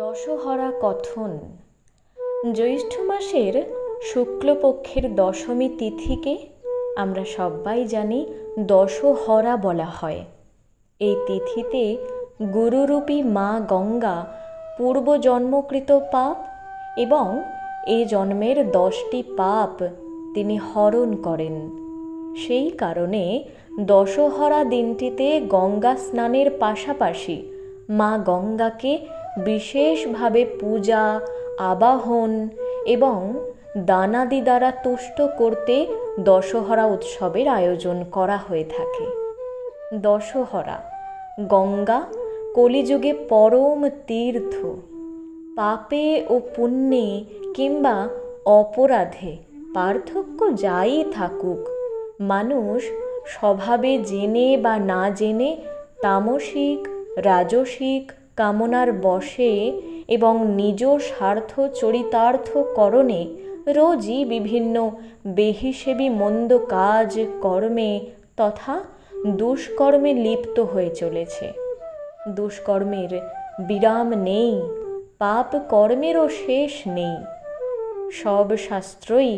দশহরা কথন। জ্যৈষ্ঠ মাসের শুক্লপক্ষের দশমী তিথিকে আমরা সবাই জানি দশহরা বলা হয়। এই তিথিতে গুরুরূপী মা গঙ্গা পূর্বজন্মকৃত পাপ এবং এ জন্মের 10টি পাপ তিনি হরণ করেন। সেই কারণে দশহরা দিনটিতে গঙ্গা স্নানের পাশাপাশি মা গঙ্গাকে বিশেষভাবে পূজা, আবাহন এবং দানাদি দ্বারা তুষ্ট করতে দশহরা উৎসবের আয়োজন করা হয়ে থাকে। দশহরা গঙ্গা কলিযুগে পরম তীর্থ। পাপে ও পুণ্যে কিংবা অপরাধে পার্থক্য যাই থাকুক, মানুষ স্বভাবে জেনে বা না জেনে তামসিক, রাজসিক কামনার বশে এবং নিজ স্বার্থ চরিতার্থকরণে রোজই বিভিন্ন বেহিসেবী মন্দ কাজ কর্মে তথা দুষ্কর্মে লিপ্ত হয়ে চলেছে। দুষ্কর্মের বিরাম নেই, পাপ কর্মেরও শেষ নেই। সব শাস্ত্রই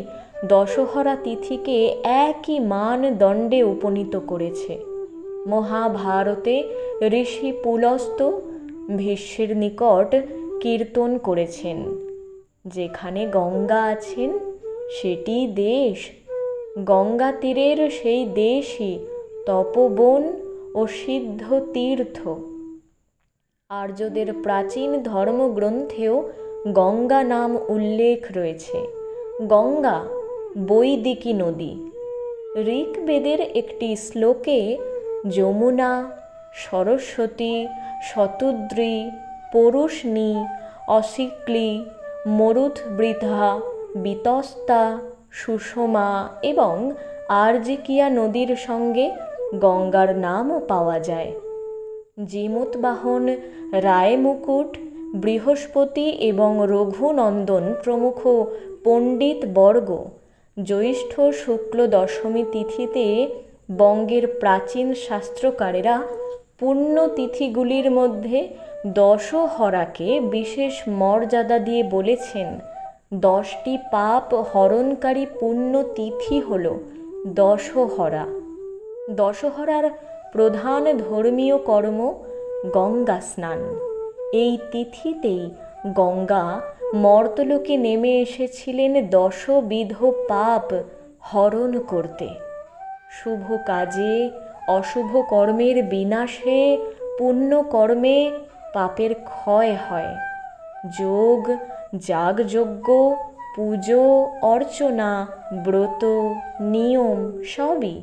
দশহরা তিথিকে একই মানদণ্ডে উপনীত করেছে। মহাভারতে ঋষি পুলস্ত্য ভীষ্মের নিকট কীর্তন করেছেন, যেখানে গঙ্গা আছেন সেটি দেশ, গঙ্গা তীরের সেই দেশই তপবন ও সিদ্ধ তীর্থ। আর্যদের প্রাচীন ধর্মগ্রন্থেও গঙ্গা নাম উল্লেখ রয়েছে। গঙ্গা বৈদিকী নদী। ঋগ্বেদের একটি শ্লোকে যমুনা, সরস্বতী, শতদ্রী, পরুষ্ণী, অসিক্লী, মরুথবৃথা, বিতস্তা, সুষমা এবং আর্জিকিয়া নদীর সঙ্গে গঙ্গার নামও পাওয়া যায়। জিমুতবাহন, রায়মুকুট, বৃহস্পতি এবং রঘুনন্দন প্রমুখ পণ্ডিতবর্গ জ্যৈষ্ঠ শুক্ল দশমী তিথিতে বঙ্গের প্রাচীন শাস্ত্রকারেরা পুণ্যতিথিগুলির মধ্যে দশহরাকে বিশেষ মর্যাদা দিয়ে বলেছেন, 10টি পাপ হরণকারী পুণ্যতিথি হল দশহরা। দশহরার প্রধান ধর্মীয় কর্ম গঙ্গা স্নান। এই তিথিতেই গঙ্গা মর্তলোকে নেমে এসেছিলেন 10বিধ পাপ হরণ করতে। শুভ কাজে, অশুভ কর্মের বিনাশে, পুণ্য কর্মে পাপের ক্ষয় হয়। যোগ, যাগযজ্ঞ, পুজো, অর্চনা, ব্রত, নিয়ম সবই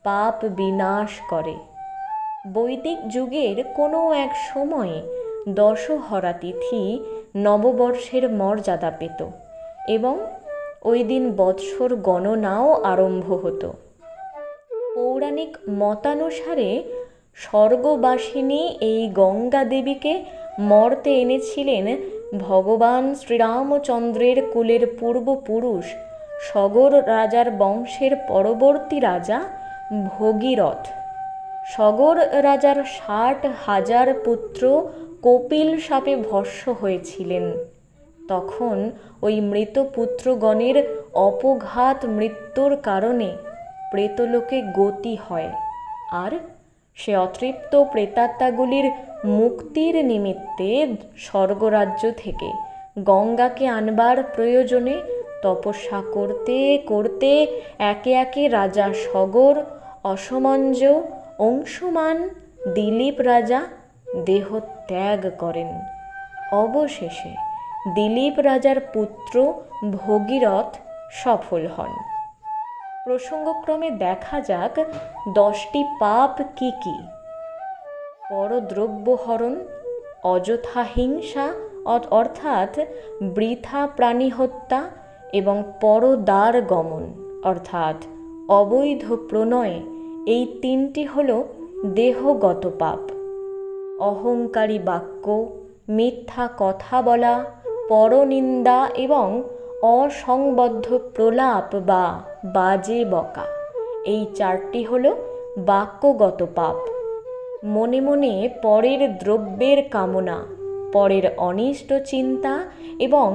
পাপ বিনাশ করে। বৈদিক যুগের কোনো এক সময়ে দশহরা তিথি নববর্ষের মর্যাদা পেত এবং ওই দিন বৎসর গণনাও আরম্ভ হতো। পৌরাণিক মতানুসারে স্বর্গবাসিনী এই গঙ্গা দেবীকে মর্তে এনেছিলেন ভগবান শ্রীরামচন্দ্রের কুলের পূর্বপুরুষ সগর রাজার বংশের পরবর্তী রাজা ভগীরথ। সগর রাজার 60,000 পুত্র কপিল শাপে ভস্ম হয়েছিলেন। তখন ওই মৃত পুত্রগণের অপঘাত মৃত্যুর কারণে প্রেতলোকে গতি হয়, আর সে অতৃপ্ত প্রেতাত্মাগুলির মুক্তির নিমিত্তে স্বর্গরাজ্য থেকে গঙ্গাকে আনবার প্রয়োজনে তপস্যা করতে করতে একে একে রাজা সগর, অসমঞ্জ, অংশুমান, দিলীপ রাজা দেহ ত্যাগ করেন। অবশেষে দিলীপ রাজার পুত্র ভগীরথ সফল হন। প্রসঙ্গক্রমে দেখা যাক 10টি পাপ কি কি। পরদ্রব্য হরণ, অযথা হিংসা অর্থাৎ বৃথা প্রাণী হত্যা এবং পরদ্বার গমন অর্থাৎ অবৈধ প্রণয়, এই 3টি হল দেহগত পাপ। অহংকারী বাক্য, মিথ্যা কথা বলা, পরনিন্দা এবং অসংবদ্ধ প্রলাপ বা বাজে বকা, এই 4টি হল বাক্যগত পাপ। মনে মনে পরের দ্রব্যের কামনা, পরের অনিষ্ট চিন্তা এবং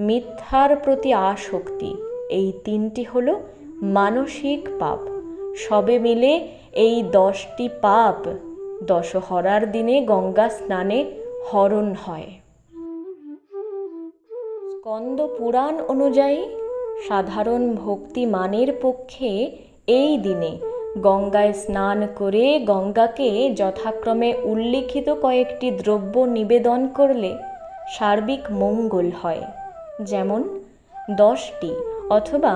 মিথ্যার প্রতি আসক্তি, এই তিনটি হলো মানসিক পাপ। সবে মিলে এই 10টি পাপ দশহরার দিনে গঙ্গা স্নানে হরণ হয়। স্কন্দ পুরাণ অনুযায়ী সাধারণ ভক্তিমানের পক্ষে এই দিনে গঙ্গায় স্নান করে গঙ্গাকে যথাক্রমে উল্লিখিত কয়েকটি দ্রব্য নিবেদন করলে সার্বিক মঙ্গল হয়। যেমন 10টি অথবা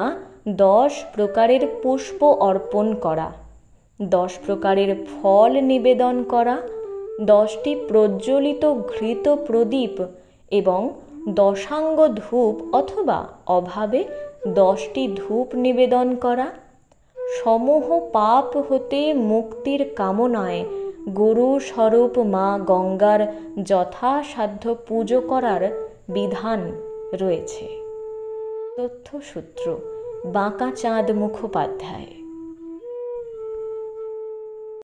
10 প্রকারের পুষ্প অর্পণ করা, 10 প্রকারের ফল নিবেদন করা, 10টি প্রজ্বলিত ঘৃত প্রদীপ এবং 10 ধূপ অথবা অভাবে 10টি ধূপ নিবেদন করা, সমূহ পাপ হতে মুক্তির কামনায় গুরু স্বরূপ মা গঙ্গার যথাসাধ্য পুজো করার বিধান রয়েছে। তথ্যসূত্র বাঁকাচাঁদ মুখোপাধ্যায়।